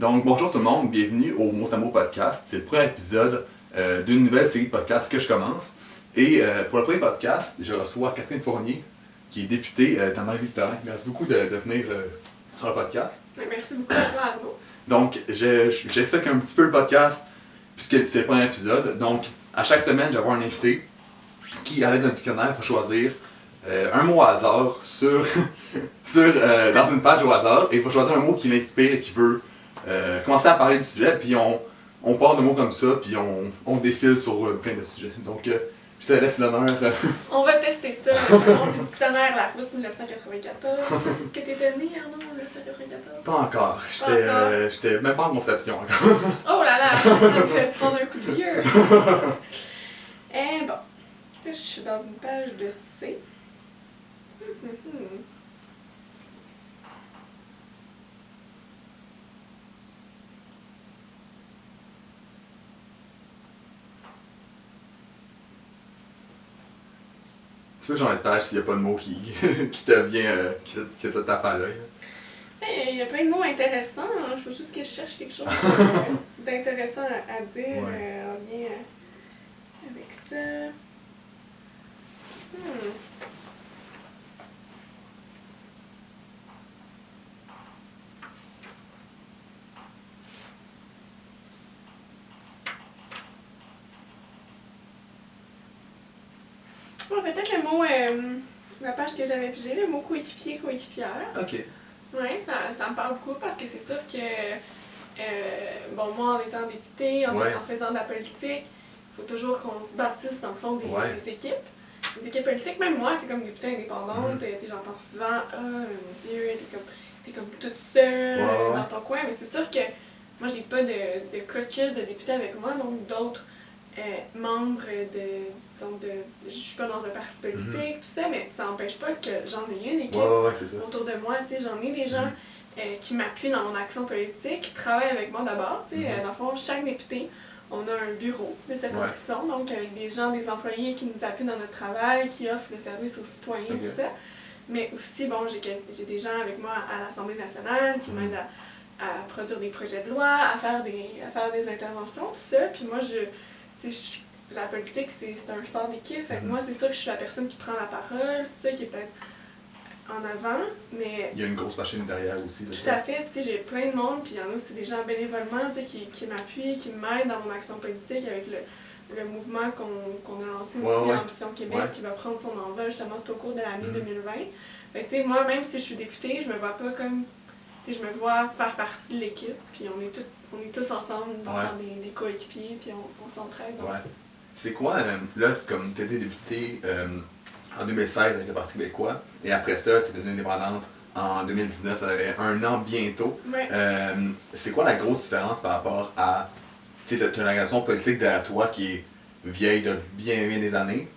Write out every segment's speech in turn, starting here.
Donc, bonjour tout le monde, bienvenue au Mot à Mot podcast. C'est le premier épisode d'une nouvelle série de podcasts que je commence. Et pour le premier podcast, je reçois Catherine Fournier, qui est députée dans Marie-Victorin. Merci beaucoup de venir sur le podcast. Merci beaucoup à toi, Arnaud. Donc, j'explique un petit peu le podcast, puisque c'est le premier épisode. Donc, à chaque semaine, je vais avoir un invité qui, à l'aide d'un dictionnaire, va choisir un mot au hasard dans une page au hasard, et il va choisir un mot qui l'inspire et qui veut commencer à parler du sujet, puis on part de mots comme ça, puis on défile sur plein de sujets. Donc, je te laisse l'honneur. On va tester ça. On du dictionnaire Larousse 1994. Est-ce que t'étais né, Arnaud, en 1994? Pas encore. J'étais même pas en conception encore. Oh là là, ça me fait prendre un coup de vieux. Bon, là, je suis dans une page de C. Tu peux changer de page s'il n'y a pas de mot qui te vient, qui te tape à l'œil. Il y a plein de mots intéressants. Il faut juste que je cherche quelque chose d'intéressant à dire en lien avec ça. Peut-être le mot, la page que j'avais pigée, le mot coéquipier, coéquipière. Ok. Oui, ça me parle beaucoup parce que c'est sûr que, moi en étant députée, en faisant de la politique, il faut toujours qu'on se bâtisse dans le fond des équipes. Des équipes politiques, même moi, t'es comme députée indépendante, j'entends souvent « Ah, mon Dieu, t'es comme toute seule dans ton coin », mais c'est sûr que moi j'ai pas de caucus de députés avec moi, donc d'autres membres je suis pas dans un parti politique, tout ça, mais ça n'empêche pas que j'en ai une équipe autour de moi, j'en ai des gens qui m'appuient dans mon action politique, qui travaillent avec moi d'abord, dans le fond, chaque député, on a un bureau de circonscription, donc avec des gens, des employés qui nous appuient dans notre travail, qui offrent le service aux citoyens, tout ça, mais aussi, j'ai des gens avec moi à l'Assemblée nationale qui m'aident à produire des projets de loi, à faire des interventions, tout ça, puis moi, la politique, c'est un sport d'équipe. Fait que moi, c'est sûr que je suis la personne qui prend la parole, tout ça, qui est peut-être en avant, mais... Il y a une grosse machine derrière aussi. Tout à fait. J'ai plein de monde, puis il y en a aussi des gens bénévolement qui m'appuient, qui m'aident dans mon action politique avec le mouvement qu'on a lancé aussi, Ambition Québec, qui va prendre son envol justement tout au cours de l'année 2020. Fait que moi, même si je suis députée, je me vois pas comme... je me vois faire partie de l'équipe, puis on est tous ensemble dans des coéquipiers, puis on s'entraide. C'est quoi, là, comme tu étais députée en 2016 avec le Parti québécois, et après ça, tu es devenue indépendante en 2019, ça avait un an bientôt. C'est quoi la grosse différence par rapport à, tu sais, tu as une organisation politique derrière toi qui est vieille de bien des années,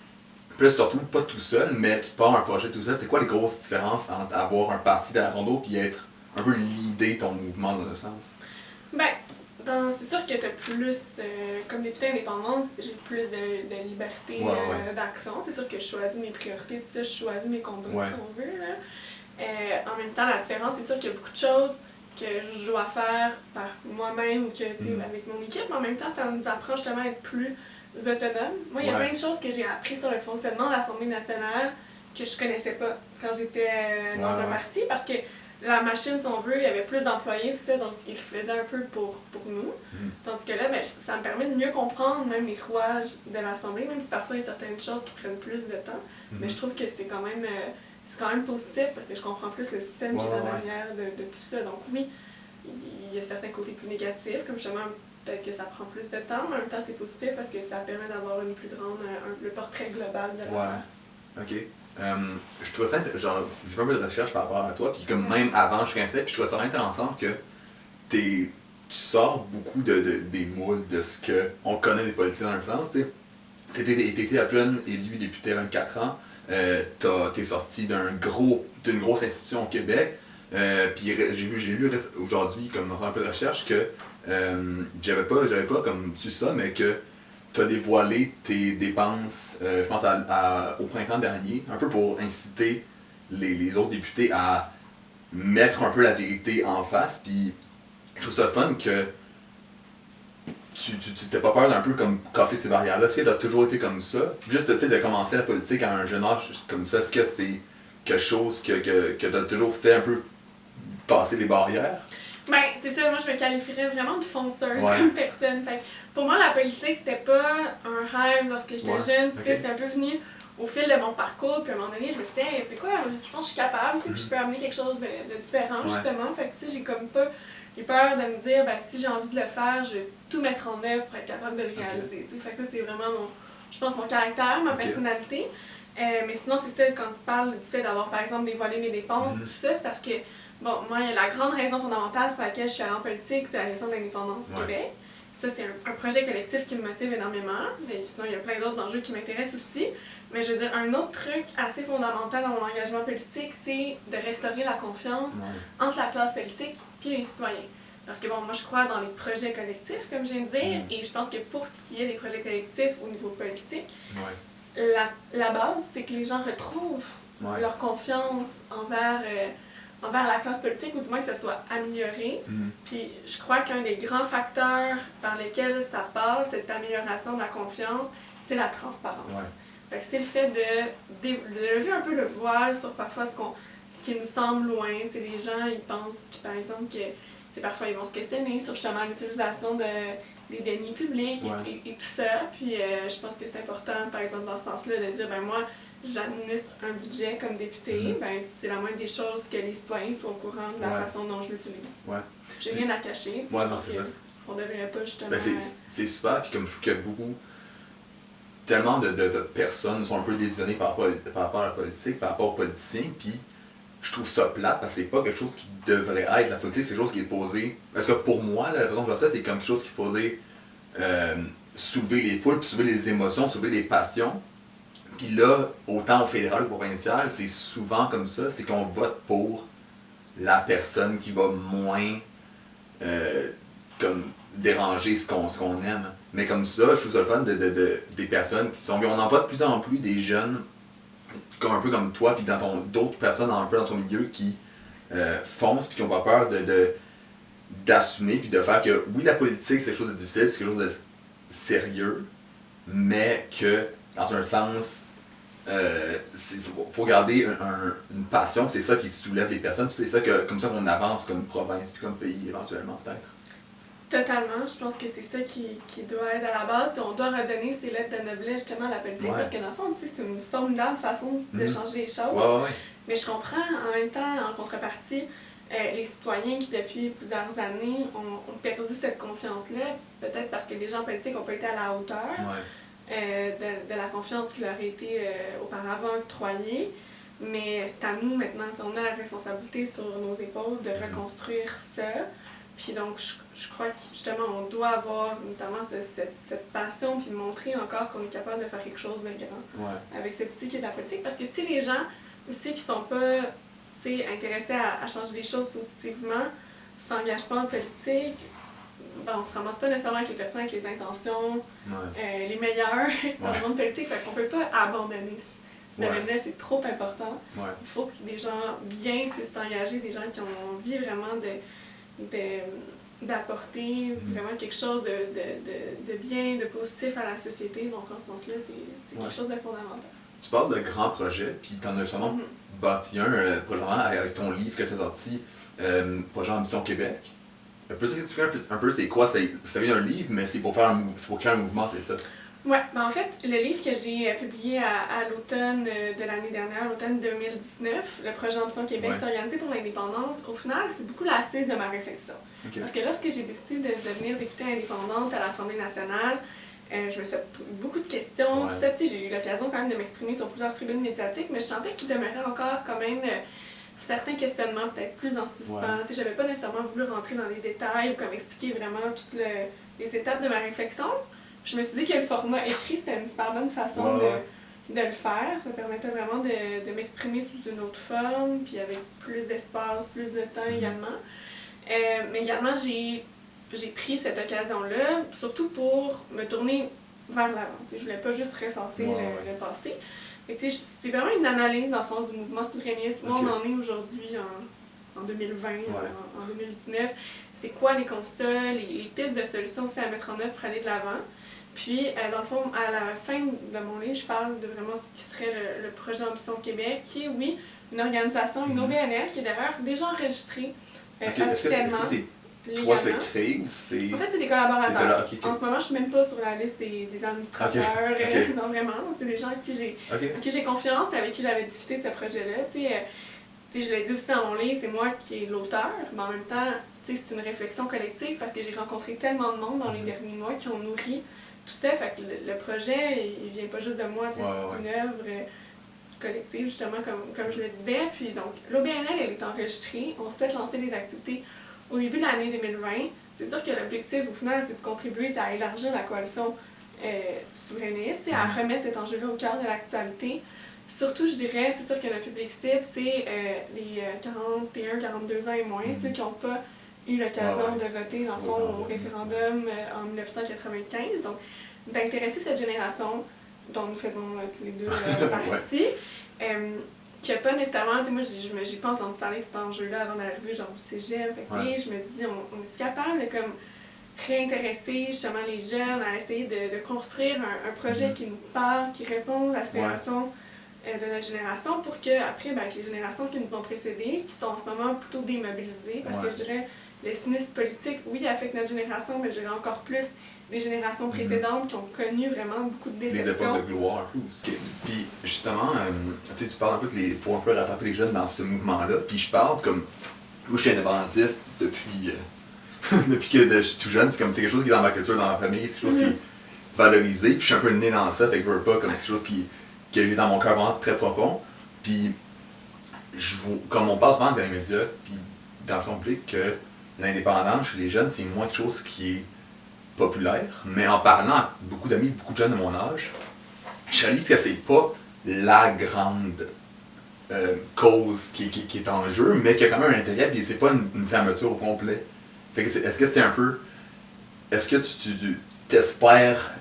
puis là, tu te retrouves pas tout seul, mais tu pars un projet tout seul. C'est quoi les grosses différences entre avoir un parti derrière ton dos puis être un peu l'idée ton mouvement dans le sens? C'est sûr que tu as plus, comme députée indépendante, j'ai plus de liberté d'action. C'est sûr que je choisis mes priorités, tout ça, je choisis mes combats si on veut. Là. En même temps, la différence, c'est sûr qu'il y a beaucoup de choses que je dois faire par moi-même ou que avec mon équipe, mais en même temps, ça nous apprend justement à être plus autonomes. Moi, il y a plein de choses que j'ai appris sur le fonctionnement de l'Assemblée nationale que je connaissais pas quand j'étais dans un parti, parce que la machine, si on veut, il y avait plus d'employés, tout ça, donc ils le faisaient un peu pour nous. Tandis que là, ça me permet de mieux comprendre même les rouages de l'Assemblée, même si parfois il y a certaines choses qui prennent plus de temps. Mais je trouve que c'est quand même positif parce que je comprends plus le système qui est en arrière de tout ça. Donc oui, il y a certains côtés plus négatifs, comme justement peut-être que ça prend plus de temps, mais en même temps c'est positif parce que ça permet d'avoir une plus grande, le portrait global de l'affaire. Ok. Je trouvais ça, genre, j'ai fait un peu de recherche par rapport à toi, puis comme même avant je connaissais, puis je trouvais ça intéressant que tu sors beaucoup des moules de ce qu'on connaît des politiciens dans le sens, tu sais. T'étais la jeune élue députée à 24 ans, t'es sorti d'une grosse institution au Québec, puis j'ai lu aujourd'hui, comme en faisant un peu de recherche, que j'avais pas comme su ça, mais que tu as dévoilé tes dépenses, je pense au printemps dernier, un peu pour inciter les autres députés à mettre un peu la vérité en face, puis je trouve ça fun que tu t'as pas peur d'un peu comme casser ces barrières-là. Est-ce que t'as toujours été comme ça? Juste de commencer la politique à un jeune âge comme ça, est-ce que c'est quelque chose que t'as toujours fait un peu passer les barrières? Ben, c'est ça, moi je me qualifierais vraiment de fonceuse comme personne. Fait que pour moi, la politique, c'était pas un rêve lorsque j'étais jeune. C'est un peu venu au fil de mon parcours. Puis à un moment donné, je me suis dit, hey, tu sais quoi, je pense que je suis capable, puis je peux amener quelque chose de différent, justement. Fait que tu sais, j'ai comme pas eu peur de me dire, ben, si j'ai envie de le faire, je vais tout mettre en œuvre pour être capable de le réaliser. Fait que ça, c'est vraiment je pense, mon caractère, ma personnalité. Mais sinon, c'est ça, quand tu parles du fait d'avoir, par exemple, dévoilé mes dépenses, tout ça, c'est parce que, bon, moi, la grande raison fondamentale pour laquelle je suis allée en politique, c'est la question de l'indépendance du Québec. Ça, c'est un projet collectif qui me motive énormément. Mais sinon, il y a plein d'autres enjeux qui m'intéressent aussi. Mais je veux dire, un autre truc assez fondamental dans mon engagement politique, c'est de restaurer la confiance entre la classe politique et les citoyens. Parce que bon, moi je crois dans les projets collectifs, comme je viens de dire, et je pense que pour qu'il y ait des projets collectifs au niveau politique, la base, c'est que les gens retrouvent leur confiance envers la classe politique, ou du moins que ça soit amélioré. Puis je crois qu'un des grands facteurs par lesquels ça passe, cette amélioration de la confiance, c'est la transparence. Fait que c'est le fait de lever un peu le voile sur parfois ce qui nous semble loin. T'sais, les gens, ils pensent, par exemple, que parfois ils vont se questionner sur justement l'utilisation des deniers publics et tout ça. Puis je pense que c'est important, par exemple, dans ce sens-là, de dire, ben moi, j'administre un budget comme député, ben c'est la moindre des choses que les citoyens soient au courant de la façon dont je l'utilise. J'ai rien à cacher. Je pense qu'on devrait pas justement... Ben, c'est super, puis comme je trouve qu'il y a tellement de personnes sont un peu désillusionnées par rapport à la politique, par rapport aux politiciens, puis je trouve ça plate parce que c'est pas quelque chose qui devrait être la politique, c'est quelque chose qui est supposé. Parce que pour moi, la façon dont je vois ça, c'est comme quelque chose qui est supposé soulever les foules, puis soulever les émotions, soulever les passions. Puis là, autant au fédéral qu'au provincial, c'est souvent comme ça, c'est qu'on vote pour la personne qui va moins comme déranger ce qu'on aime. Mais comme ça, je trouve ça le fun des personnes qui sont... On en voit de plus en plus des jeunes un peu comme toi, puis d'autres personnes un peu dans ton milieu qui foncent, puis qui n'ont pas peur d'assumer, puis de faire que, oui, la politique, c'est quelque chose de difficile, c'est quelque chose de sérieux, mais que, dans un sens, faut garder une passion, c'est ça qui soulève les personnes, puis c'est ça comme ça qu'on avance comme province, puis comme pays, éventuellement, peut-être. Totalement, je pense que c'est ça qui doit être à la base, puis on doit redonner ces lettres de noblesse justement à la politique, parce que dans le fond, c'est une formidable façon de changer les choses. Mais je comprends en même temps, en contrepartie, les citoyens qui depuis plusieurs années ont perdu cette confiance-là, peut-être parce que les gens politiques n'ont pas été à la hauteur de la confiance qui leur a été auparavant octroyée. Mais c'est à nous maintenant, on a la responsabilité sur nos épaules de reconstruire ça. Puis donc, je crois que justement, on doit avoir notamment cette passion, puis montrer encore qu'on est capable de faire quelque chose de grand avec cet outil qui est la politique. Parce que si les gens aussi qui sont pas intéressés à changer les choses positivement, s'engagent pas en politique, ben, on se ramasse pas nécessairement avec les personnes avec les intentions les meilleures dans le monde politique. Fait qu'on peut pas abandonner ce domaine-là, c'est trop important. Il faut que des gens bien puissent s'engager, des gens qui ont envie vraiment d'apporter vraiment quelque chose de bien, de positif à la société. Donc, en ce sens-là, c'est quelque chose de fondamental. Tu parles de grands projets, puis tu en as justement bâti un probablement avec ton livre que tu as sorti, Projet Ambition Québec. Peux-tu expliquer un peu c'est quoi? Ça vient d'un livre, mais c'est pour créer un mouvement, c'est ça? Oui, ben en fait, le livre que j'ai publié à l'automne de l'année dernière, l'automne 2019, le projet Ambition Québec s'est organisé pour l'indépendance, au final, c'est beaucoup l'assise de ma réflexion. Parce que lorsque j'ai décidé de devenir députée indépendante à l'Assemblée nationale, je me suis posé beaucoup de questions, tout ça, j'ai eu l'occasion quand même de m'exprimer sur plusieurs tribunes médiatiques, mais je sentais qu'il demeurait encore quand même certains questionnements peut-être plus en suspens. J'avais pas nécessairement voulu rentrer dans les détails ou comme expliquer vraiment toutes les étapes de ma réflexion. Je me suis dit que le format écrit, c'était une super bonne façon de le faire. Ça permettait vraiment de m'exprimer sous une autre forme, puis avec plus d'espace, plus de temps également. Mais également, j'ai pris cette occasion-là, surtout pour me tourner vers l'avant. Je voulais pas juste ressasser le passé. C'est vraiment une analyse, en fond, du mouvement souverainiste. Où on en est aujourd'hui en 2020, en 2019. C'est quoi les constats, les pistes de solutions aussi à mettre en œuvre pour aller de l'avant. Puis, dans le fond, à la fin de mon livre, je parle de vraiment ce qui serait le projet Ambition Québec, qui est, oui, une organisation, une OBNL, qui est d'ailleurs déjà enregistrée officiellement. Est-ce que c'est toi qui l'as créé ou c'est... En fait, c'est des collaborateurs. Okay. En ce moment, je suis même pas sur la liste des administrateurs. Non, vraiment. C'est des gens à qui j'ai confiance et avec qui j'avais discuté de ce projet-là. Je l'ai dit aussi dans mon livre, c'est moi qui est l'auteur, mais en même temps, c'est une réflexion collective parce que j'ai rencontré tellement de monde dans les derniers mois qui ont nourri tout ça. Fait que le projet, il vient pas juste de moi, c'est une œuvre collective, justement, comme je le disais. Puis donc, l'OBNL, elle est enregistrée. On souhaite lancer les activités au début de l'année 2020. C'est sûr que l'objectif, au final, c'est de contribuer à élargir la coalition souverainiste et à remettre cet enjeu-là au cœur de l'actualité. Surtout, je dirais, c'est sûr que notre public cible, c'est les 41-42 ans et moins, ceux qui n'ont pas eu l'occasion de voter, dans le fond, au référendum en 1995. Donc, d'intéresser cette génération dont nous faisons tous les deux partie, qui n'a pas nécessairement, moi, j'ai pas entendu parler de cet enjeu-là avant d'arriver, genre au cégep. Je me dis, on est capable de comme réintéresser justement les jeunes à essayer de construire un projet qui nous parle, qui répond aux aspirations de notre génération pour que, après, avec les générations qui nous ont précédées, qui sont en ce moment plutôt démobilisées, parce que je dirais, le cynisme politique, oui, affecte notre génération, mais je dirais encore plus les générations précédentes qui ont connu vraiment beaucoup de déceptions. Des époques de gloire aussi. Puis justement, tu parles un peu qu'il faut un peu rattraper les jeunes dans ce mouvement-là, puis je parle comme, moi je suis indépendantiste depuis que je suis tout jeune, c'est quelque chose qui est dans ma culture, dans ma famille, c'est quelque chose qui est valorisé, puis je suis un peu né dans ça, fait que je veux pas, comme c'est quelque chose qui est dans mon cœur vraiment très profond. Puis, comme on parle souvent dans les médias, puis dans le public, que l'indépendance chez les jeunes, c'est moins quelque chose qui est populaire. Mais en parlant à beaucoup d'amis, beaucoup de jeunes de mon âge, je réalise que c'est pas la grande cause qui est en jeu, mais qu'il y a quand même un intérêt, puis c'est pas une fermeture au complet. Fait que est-ce que c'est un peu... Est-ce que tu t'espères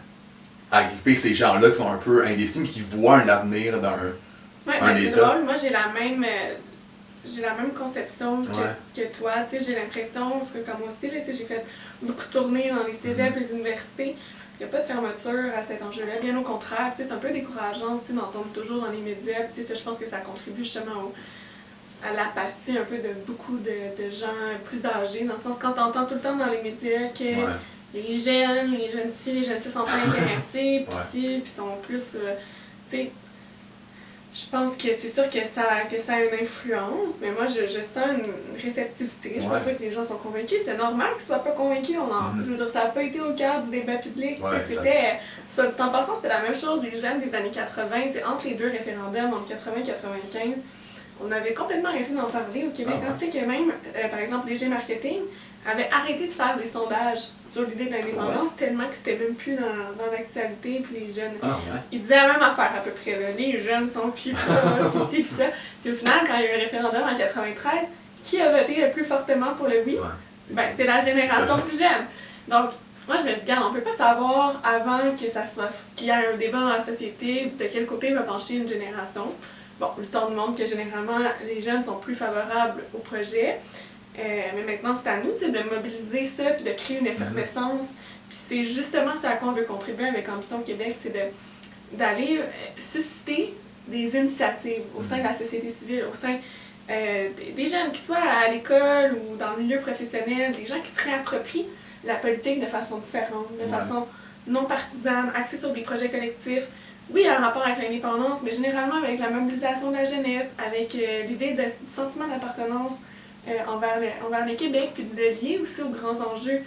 agripper ces gens-là qui sont un peu indécis, mais qui voient un avenir dans un c'est État? drôle. Moi, j'ai la même conception que toi. J'ai l'impression, parce que comme moi aussi, j'ai fait beaucoup de tournées dans les cégeps, les universités. Il n'y a pas de fermeture à cet enjeu-là. Bien au contraire, c'est un peu décourageant d'entendre toujours dans les médias. Je pense que ça contribue justement à l'apathie un peu de beaucoup de gens plus âgés. Dans le sens, quand tu entends tout le temps dans les médias que les jeunes ci, les jeunes ci sont pas intéressés, puis sont plus... je pense que c'est sûr que ça a une influence, mais moi, je sens une réceptivité. Je pense pas que les gens sont convaincus. C'est normal qu'ils soient pas convaincus. Je veux dire, ça n'a pas été au cœur du débat public. C'était... En passant, c'était la même chose des jeunes des années 80. Entre les deux référendums, entre 80 et 95, on avait complètement arrêté d'en parler au Québec. Tu sais que même, par exemple, Léger Marketing avait arrêté de faire des sondages sur l'idée de l'indépendance tellement que c'était même plus dans l'actualité, puis les jeunes, ils disaient la même affaire à peu près, là. Les jeunes sont plus puis ci, puis ça. Puis au final, quand il y a eu un référendum en 93, qui a voté le plus fortement pour le oui? Ben, c'est la génération plus jeune. Donc, moi je me dis, regarde, on peut pas savoir avant qu'il y ait un débat dans la société de quel côté va pencher une génération. Bon, le temps nous montre que généralement, les jeunes sont plus favorables au projet. Mais maintenant, c'est à nous de mobiliser ça puis de créer une effervescence. Puis c'est justement ça à quoi on veut contribuer avec Ambition Québec, c'est d'aller susciter des initiatives au sein de la société civile, au sein des jeunes, qui soient à l'école ou dans le milieu professionnel, des gens qui se réapproprient la politique de façon différente, de façon non partisane, axée sur des projets collectifs. Oui, un rapport avec l'indépendance, mais généralement avec la mobilisation de la jeunesse, avec l'idée du sentiment d'appartenance envers le Québec, puis de le lier aussi aux grands enjeux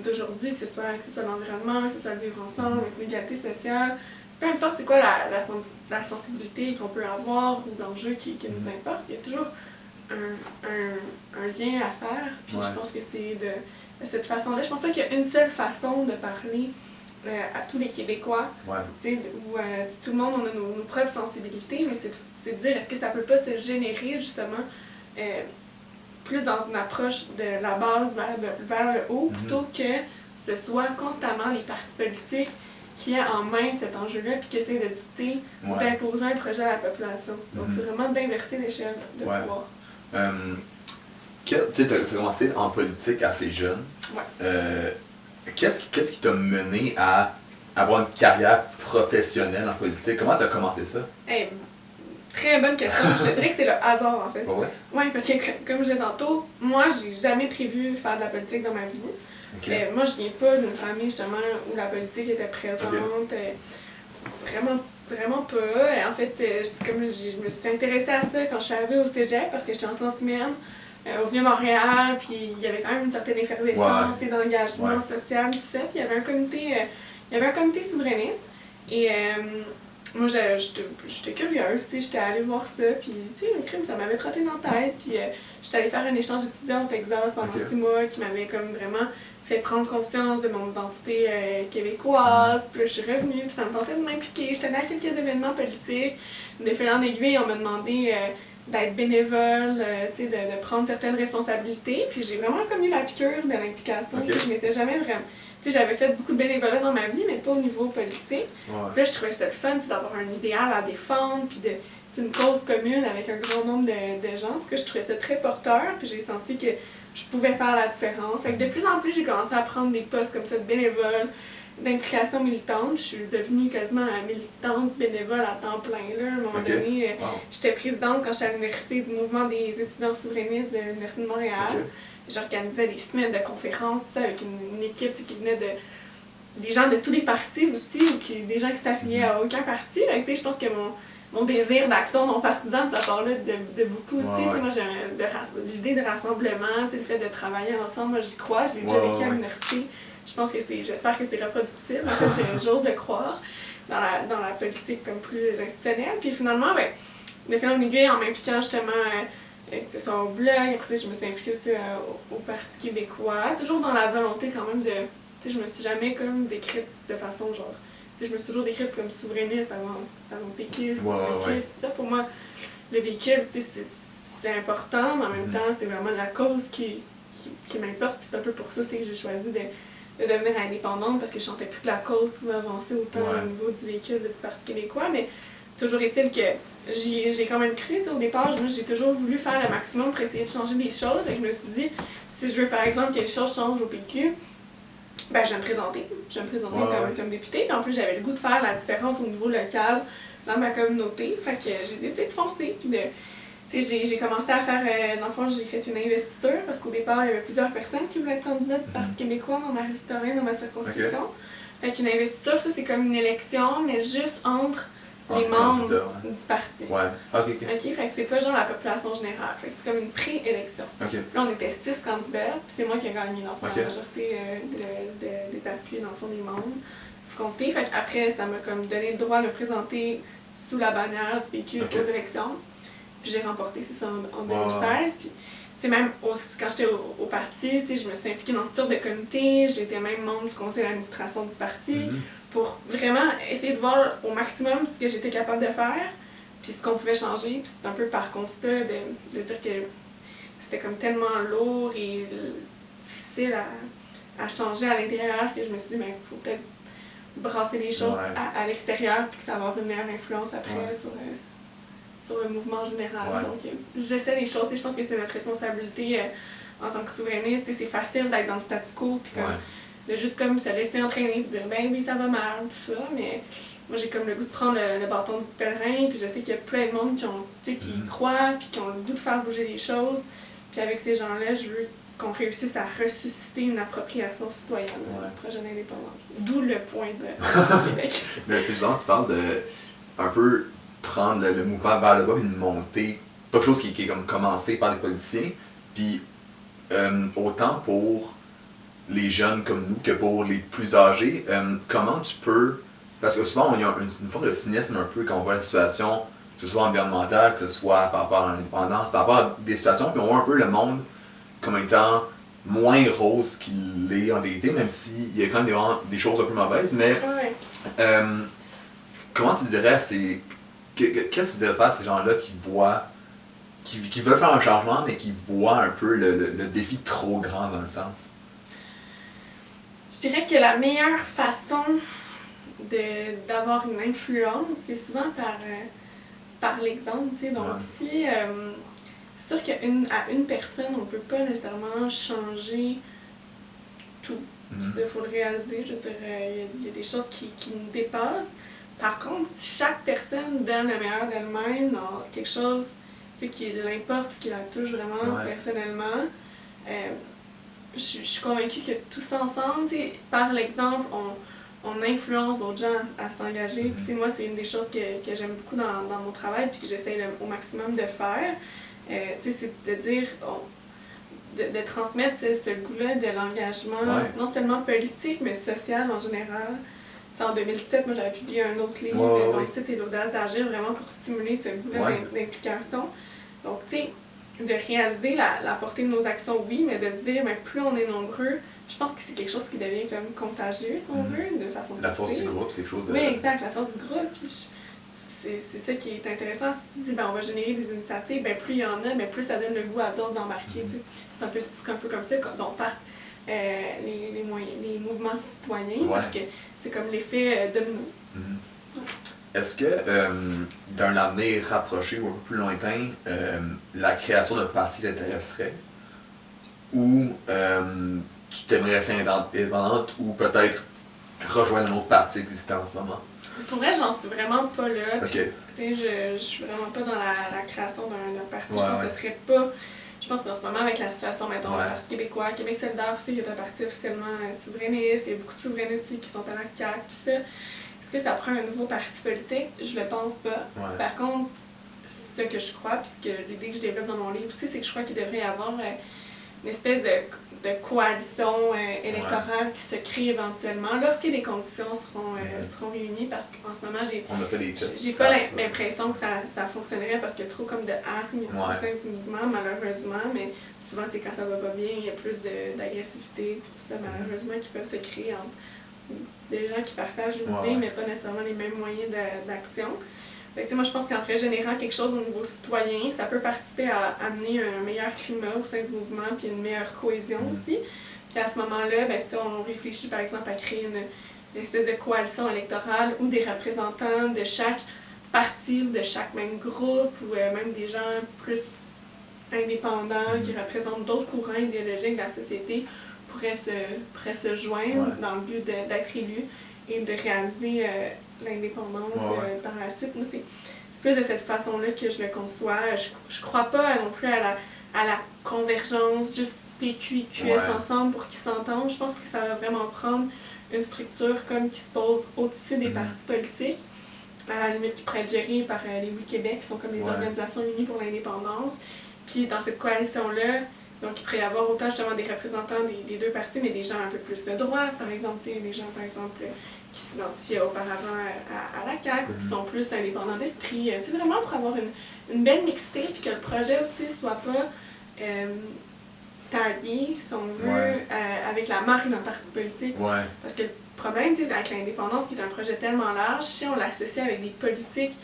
d'aujourd'hui, que ce soit l'environnement, que ce soit le vivre ensemble, les inégalités sociales, peu importe c'est quoi la sensibilité qu'on peut avoir ou l'enjeu qui nous importe, il y a toujours un lien à faire, puis je pense que c'est de cette façon-là. Je pense pas qu'il y a une seule façon de parler à tous les Québécois, où tout le monde on a nos propres sensibilités, mais c'est de dire est-ce que ça peut pas se générer justement plus dans une approche de la base vers le haut, plutôt que ce soit constamment les partis politiques qui aient en main cet enjeu-là puis qui essaient de dicter d'imposer un projet à la population. Donc c'est vraiment d'inverser l'échelle de pouvoir. Tu sais, t'as commencé en politique assez jeune. Ouais. Qu'est-ce qui t'a mené à avoir une carrière professionnelle en politique? Comment t'as commencé ça? Hey, très bonne question. Je te dirais que c'est le hasard, en fait. Ouais? Oui, parce que comme je disais tantôt, moi, j'ai jamais prévu faire de la politique dans ma vie. Okay. Moi, je viens pas d'une famille, justement, où la politique était présente. Okay. Vraiment pas. En fait, c'est comme je me suis intéressée à ça quand je suis arrivée au cégep, parce que j'étais en sciences humaines, au Vieux-Montréal, puis il y avait quand même une certaine effervescence d'engagement social, tout ça. Puis il y avait un comité souverainiste. Et moi, j'étais curieuse, tu sais, j'étais allée voir ça, puis tu sais, le crime, ça m'avait trotté dans la tête. Puis j'étais allée faire un échange étudiant au Texas pendant 6 mois qui m'avait comme vraiment fait prendre conscience de mon identité québécoise. Puis là, je suis revenue, puis ça me tentait de m'impliquer. J'étais allée à quelques événements politiques. De fil en aiguille, on m'a demandé d'être bénévole, tu sais, de prendre certaines responsabilités. Puis j'ai vraiment comme eu la piqûre de l'implication que je m'étais jamais vraiment... Tu sais, j'avais fait beaucoup de bénévolat dans ma vie, mais pas au niveau politique. Puis là, je trouvais ça le fun, d'avoir un idéal à défendre, puis une cause commune avec un grand nombre de gens. En tout cas, je trouvais ça très porteur, puis j'ai senti que je pouvais faire la différence. Fait que de plus en plus, j'ai commencé à prendre des postes comme ça de bénévole, d'implication militante. Je suis devenue quasiment militante bénévole à temps plein. Là. À un moment donné, j'étais présidente quand j'étais à l'université du mouvement des étudiants souverainistes de l'Université de Montréal. J'organisais des semaines de conférences, tout ça, avec une équipe qui venait des gens de tous les partis aussi, ou des gens qui s'affiliaient à aucun parti. Là, je pense que mon désir d'action non partisan, ça part là de beaucoup aussi. Moi, j'ai l'idée de rassemblement, le fait de travailler ensemble, moi j'y crois, je l'ai déjà vécu à l'université. Je pense que j'espère que c'est reproductible, en fait, j'ose le croire, dans la politique comme plus institutionnelle. Puis finalement, de fil en aiguille, en m'impliquant justement, que ce soit au blog, après ça, je me suis impliquée aussi au Parti québécois, toujours dans la volonté quand même de... Tu sais, je me suis jamais comme décrite de façon genre... Tu sais, je me suis toujours décrite comme souverainiste avant péquiste, péquiste, tout ça. Pour moi, le véhicule, tu sais, c'est important, mais en même temps, c'est vraiment la cause qui m'importe. Puis c'est un peu pour ça aussi que j'ai choisi de devenir indépendante, parce que je sentais plus que la cause pouvait avancer autant au niveau du véhicule du Parti québécois. Mais toujours est-il que j'ai quand même cru, au départ, moi j'ai toujours voulu faire le maximum pour essayer de changer les choses. Et je me suis dit, si je veux par exemple que les choses changent au PQ, je vais me présenter. Je vais me présenter comme députée. Puis en plus, j'avais le goût de faire la différence au niveau local dans ma communauté. Fait que j'ai décidé de foncer. Puis j'ai commencé à faire, dans le fond, j'ai fait une investiture parce qu'au départ, il y avait plusieurs personnes qui voulaient être candidates du Parti québécois dans Marie-Victorin, dans ma circonscription. Fait qu'une investiture, ça c'est comme une élection, mais juste entre les membres du parti. Fait que c'est pas genre la population générale. Fait que c'est comme une pré-élection. Là, on était 6 candidats, puis c'est moi qui ai gagné, dans le fond, la majorité des appuis, dans le fond, des membres du comté. Fait qu'après, ça m'a comme donné le droit de me présenter sous la bannière du PQ aux élections. Puis j'ai remporté, c'est ça, en 2016. Puis, tu sais, même quand j'étais au parti, tu sais, je me suis impliquée dans toutes sortes de comités. J'étais même membre du conseil d'administration du parti pour vraiment essayer de voir au maximum ce que j'étais capable de faire, puis ce qu'on pouvait changer. Puis c'est un peu par constat de dire que c'était comme tellement lourd et difficile à changer à l'intérieur que je me suis dit, il faut peut-être brasser les choses à l'extérieur, puis que ça va avoir une meilleure influence après sur le mouvement général. Donc, j'essaie les choses. Je pense que c'est notre responsabilité en tant que souverainiste. C'est facile d'être dans le statu quo, puis de juste comme se laisser entraîner, et dire ben oui, ça va mal, tout ça. Mais moi, j'ai comme le goût de prendre le bâton du pèlerin, puis je sais qu'il y a plein de monde qui y croient, puis qui ont le goût de faire bouger les choses. Puis avec ces gens-là, je veux qu'on réussisse à ressusciter une appropriation citoyenne du projet d'indépendance. D'où le point de Québec. Mais c'est justement, tu parles de un peu prendre le mouvement vers le bas et une montée, pas quelque chose qui est comme commencé par les politiciens, puis autant pour les jeunes comme nous que pour les plus âgés, comment tu peux, parce que souvent il y a une forme de cynisme un peu quand on voit la situation, que ce soit environnementale, que ce soit par rapport à l'indépendance, par rapport à des situations, puis on voit un peu le monde comme étant moins rose qu'il l'est en vérité, même s'il y a quand même des choses un peu mauvaises, mais comment tu dirais, qu'est-ce que tu dirais faire à ces gens-là qui voient, qui veulent faire un changement, mais qui voient un peu le défi trop grand dans le sens? Je dirais que la meilleure façon d'avoir une influence, c'est souvent par l'exemple. Donc si c'est sûr qu'à une personne, on peut pas nécessairement changer tout. Il faut le réaliser, je veux dire, il y a des choses qui nous dépassent. Par contre, si chaque personne donne le meilleur d'elle-même dans quelque chose qui l'importe ou qui la touche vraiment personnellement, je suis convaincue que tous ensemble, par l'exemple, on influence d'autres gens à s'engager. Moi, c'est une des choses que j'aime beaucoup dans mon travail et que j'essaie au maximum de faire. C'est de dire, de transmettre ce goût-là de l'engagement, non seulement politique, mais social en général. En 2017, moi, j'avais publié un autre livre, dont le titre est l'audace d'agir, vraiment pour stimuler ce goût-là d'implication. Donc, tu sais, de réaliser la portée de nos actions, oui, mais de se dire, plus on est nombreux, je pense que c'est quelque chose qui devient comme contagieux, si on veut, de façon la force du groupe, c'est quelque chose de... Oui, exact, la force du groupe. Puis c'est ça qui est intéressant. Si tu dis, on va générer des initiatives, plus il y en a, plus ça donne le goût à d'autres d'embarquer. C'est un peu comme ça dont partent les mouvements citoyens, parce que c'est comme l'effet domino. Est-ce que, d'un avenir rapproché ou un peu plus lointain, la création d'un parti t'intéresserait? Ou tu t'aimerais rester indépendante ou peut-être rejoindre un autre parti existant en ce moment? Pour vrai, j'en suis vraiment pas là. Okay. Je suis vraiment pas dans la création d'un parti. Je pense que ce serait pas... Je pense qu'en ce moment, avec la situation, mettons, le Parti québécois, Québec solidaire aussi, qui est un parti officiellement souverainiste, il y a beaucoup de souverainistes qui sont à la CAQ, tout ça. Est-ce que ça prend un nouveau parti politique? Je le pense pas. Par contre, ce que je crois, puis l'idée que je développe dans mon livre aussi, c'est que je crois qu'il devrait y avoir une espèce de coalition électorale qui se crée éventuellement lorsque les conditions seront réunies, parce qu'en ce moment, j'ai pas l'impression que ça fonctionnerait parce qu'il y a trop comme de hargne au sein du mouvement, malheureusement, mais souvent, quand ça va pas bien, il y a plus d'agressivité et tout ça, malheureusement, qui peuvent se créer entre des gens qui partagent une idée, mais pas nécessairement les mêmes moyens d'action. Moi, je pense qu'en régénérant quelque chose au niveau citoyen, ça peut participer à amener un meilleur climat au sein du mouvement puis une meilleure cohésion aussi. Puis à ce moment-là, si on réfléchit par exemple à créer une espèce de coalition électorale où des représentants de chaque parti ou de chaque même groupe ou même des gens plus indépendants qui représentent d'autres courants idéologiques de la société pourraient se joindre dans le but d'être élus et de réaliser l'indépendance par la suite. Moi, c'est plus de cette façon-là que je le conçois. Je crois pas non plus à la convergence, juste PQ et QS ensemble pour qu'ils s'entendent. Je pense que ça va vraiment prendre une structure comme qui se pose au-dessus des partis politiques, à la limite qui pourrait être gérée par les Oui Québec, qui sont comme les organisations unies pour l'indépendance. Puis dans cette coalition-là, donc il pourrait y avoir autant justement des représentants des deux partis, mais des gens un peu plus de droite, par exemple, des gens par exemple qui s'identifiaient auparavant à la CAQ, ou qui sont plus indépendants d'esprit, vraiment pour avoir une belle mixité, puis que le projet aussi soit pas tagué, si on veut, avec la marque d'un parti politique. Parce que le problème, avec l'indépendance, qui est un projet tellement large, si on l'associe avec des politiques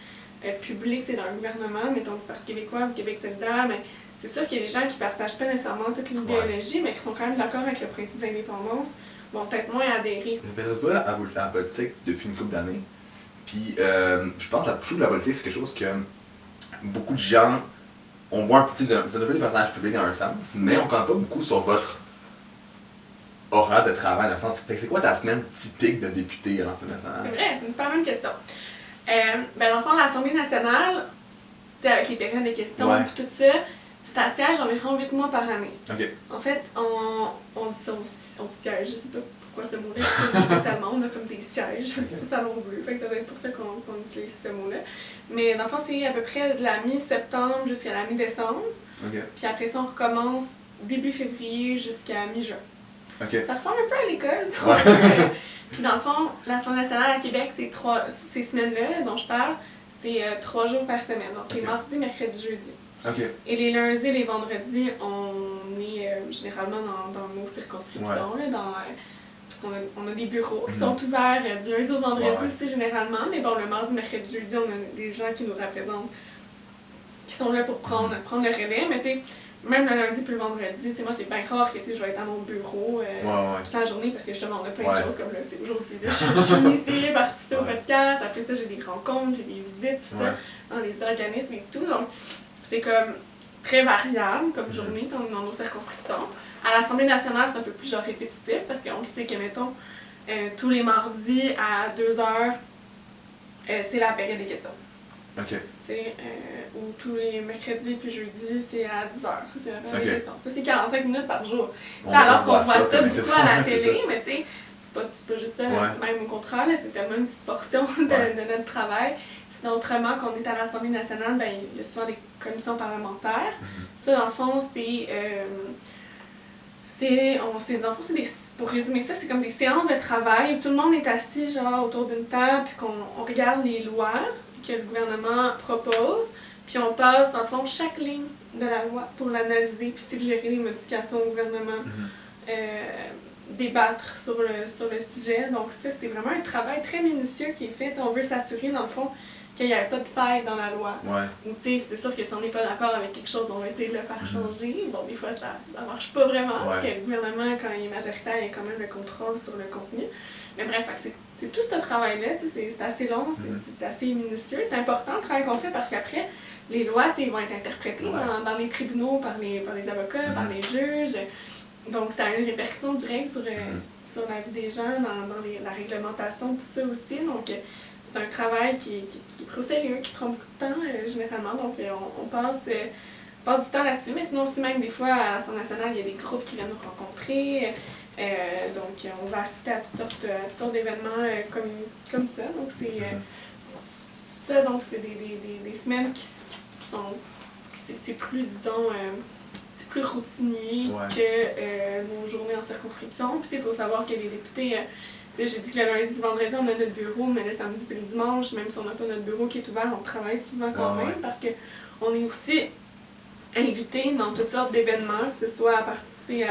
publiques dans le gouvernement, mettons du Parti québécois, du Québec solidaire, mais c'est sûr qu'il y a des gens qui ne partagent pas nécessairement toute l'idéologie, mais qui sont quand même d'accord avec le principe d'indépendance, vont peut-être moins adhérer. Je ne pas à la politique depuis une couple d'années. Puis je pense que la chose de la politique, c'est quelque chose que beaucoup de gens, on voit un peu, vous êtes un peu des personnages publics dans un sens, mais on ne connaît pas beaucoup sur votre horaire de travail dans le sens. C'est quoi ta semaine typique de député à l'Assemblée nationale? C'est vrai, c'est une super bonne question. Dans le fond, l'Assemblée nationale, avec les périodes de questions et tout ça, ça siège environ 8 mois par année. En fait, on siège, je sais pas pourquoi ce mot-là existe spécialement, on a comme des sièges au Salon Bleu, fait que ça doit être pour ça qu'on utilise ce mot-là. Mais dans le fond, c'est à peu près de la mi-septembre jusqu'à la mi-décembre. Puis après ça, on recommence début février jusqu'à mi-juin. Ça ressemble un peu à l'école. Puis dans le fond, l'Assemblée nationale à Québec, ces semaines-là dont je parle, c'est 3 jours par semaine. Donc les mardis, mercredis, jeudis. Et les lundis et les vendredis, on est généralement dans nos circonscriptions, parce qu'on a des bureaux qui sont ouverts du lundi au vendredi aussi généralement, mais bon, le mardi, mercredi, jeudi, on a des gens qui nous représentent, qui sont là pour prendre le relais, mais tu sais, même le lundi puis le vendredi, moi c'est bien rare que je vais être à mon bureau toute la journée parce que justement on a plein de choses comme là, aujourd'hui, je suis ici, participer au podcast, après ça j'ai des rencontres, j'ai des visites, tout ça, dans les organismes et tout, donc c'est comme très variable comme journée dans nos circonscriptions. À l'Assemblée nationale, c'est un peu plus genre répétitif parce qu'on sait que, mettons, tous les mardis à 2h, c'est la période des questions. OK. Ou tous les mercredis puis jeudis, c'est à 10h. C'est la période des questions. Ça, c'est 45 minutes par jour. Alors qu'on voit ça beaucoup à la télé, mais tu sais, c'est pas juste ça, même au contraire, c'est tellement une petite portion de notre travail. Sinon, autrement, quand on est à l'Assemblée nationale, ben, il y a souvent des commissions parlementaires. Ça, dans le fond, pour résumer ça, c'est comme des séances de travail où tout le monde est assis genre autour d'une table puis qu'on regarde les lois que le gouvernement propose, puis on passe, dans le fond, chaque ligne de la loi pour l'analyser puis suggérer les modifications au gouvernement, débattre sur le sujet. Donc ça, c'est vraiment un travail très minutieux qui est fait. On veut s'assurer, dans le fond, qu'il n'y avait pas de faille dans la loi. Ou tu sais, c'est sûr que si on n'est pas d'accord avec quelque chose, on va essayer de le faire changer. Bon, des fois, ça marche pas vraiment, parce que le gouvernement, quand il est majoritaire, il a quand même le contrôle sur le contenu. Mais bref, c'est tout ce travail-là, c'est assez long, c'est assez minutieux. C'est important le travail qu'on fait parce qu'après, les lois vont être interprétées dans les tribunaux par les avocats, par les juges. Donc, ça a une répercussion directe sur la vie des gens, dans la réglementation, tout ça aussi. Donc, c'est un travail qui est trop sérieux, qui prend beaucoup de temps généralement. Donc, on passe du temps là-dessus. Mais sinon, aussi, même des fois, à l'Assemblée nationale, il y a des groupes qui viennent nous rencontrer. Donc, on va assister à toutes sortes d'événements comme ça. Donc, c'est des semaines qui sont. C'est plus, disons. C'est plus routinier que nos journées en circonscription. Puis, il faut savoir que les députés. J'ai dit que le lundi et le vendredi, on a notre bureau, mais le samedi et le dimanche, même si on n'a pas notre bureau qui est ouvert, on travaille souvent quand même parce qu'on est aussi invité dans toutes sortes d'événements, que ce soit à participer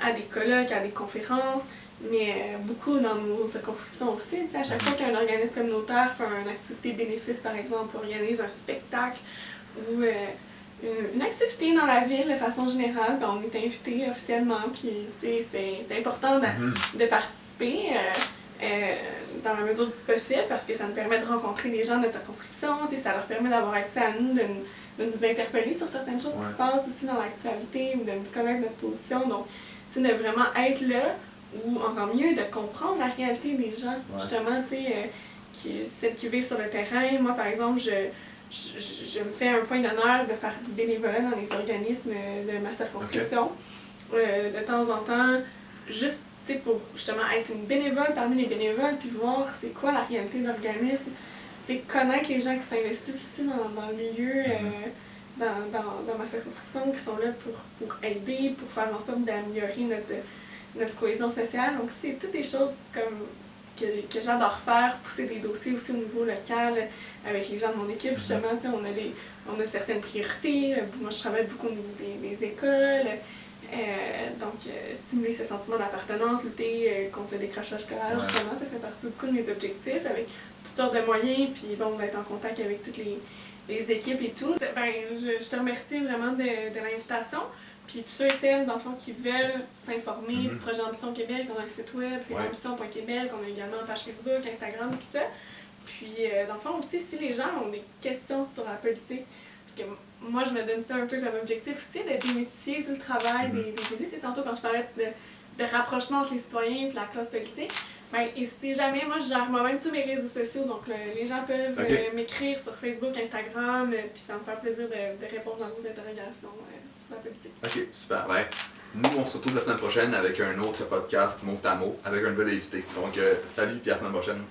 à des colloques, à des conférences, mais beaucoup dans nos circonscriptions aussi. À chaque fois qu'un organisme communautaire fait une activité bénéfice, par exemple, organise un spectacle ou une activité dans la ville de façon générale, ben, on est invité officiellement, puis c'est important de participer dans la mesure du possible parce que ça nous permet de rencontrer les gens de notre circonscription, ça leur permet d'avoir accès à nous, de nous interpeller sur certaines choses qui se passent aussi dans l'actualité ou de nous connaître notre position. Donc, de vraiment être là ou encore mieux, de comprendre la réalité des gens, justement, celles qui vivent sur le terrain. Moi, par exemple, je me fais un point d'honneur de faire du bénévolat dans les organismes de ma circonscription. De temps en temps, juste pour justement être une bénévole parmi les bénévoles, puis voir c'est quoi la réalité de l'organisme, connaître les gens qui s'investissent aussi dans le milieu, dans ma circonscription, qui sont là pour aider, pour faire en sorte d'améliorer notre cohésion sociale. Donc c'est toutes des choses que j'adore faire, pousser des dossiers aussi au niveau local avec les gens de mon équipe. Justement, on a certaines priorités. Moi, je travaille beaucoup au niveau des écoles. Donc, stimuler ce sentiment d'appartenance, lutter contre le décrochage scolaire, justement, ça fait partie beaucoup de mes objectifs avec toutes sortes de moyens, puis bon, d'être en contact avec toutes les équipes et tout. Ben, je te remercie vraiment de l'invitation. Puis tous ceux et celles, dans le fond, qui veulent s'informer du projet Ambition Québec, on a un site web, c'est ambition.québec, on a également une page Facebook, Instagram, tout ça. Puis, dans le fond aussi, si les gens ont des questions sur la politique, parce que moi, je me donne ça un peu comme objectif aussi, de démystifier le travail des élus. Tantôt, quand je parlais de rapprochement entre les citoyens et la classe politique, ben, n'hésitez jamais, moi, je gère moi-même tous mes réseaux sociaux, donc les gens peuvent m'écrire sur Facebook, Instagram, puis ça me fait plaisir de répondre à vos interrogations sur la politique. Ok, super. Ben, nous, on se retrouve la semaine prochaine avec un autre podcast mot à mot, avec un nouvel invité. Donc, salut, puis à la semaine prochaine.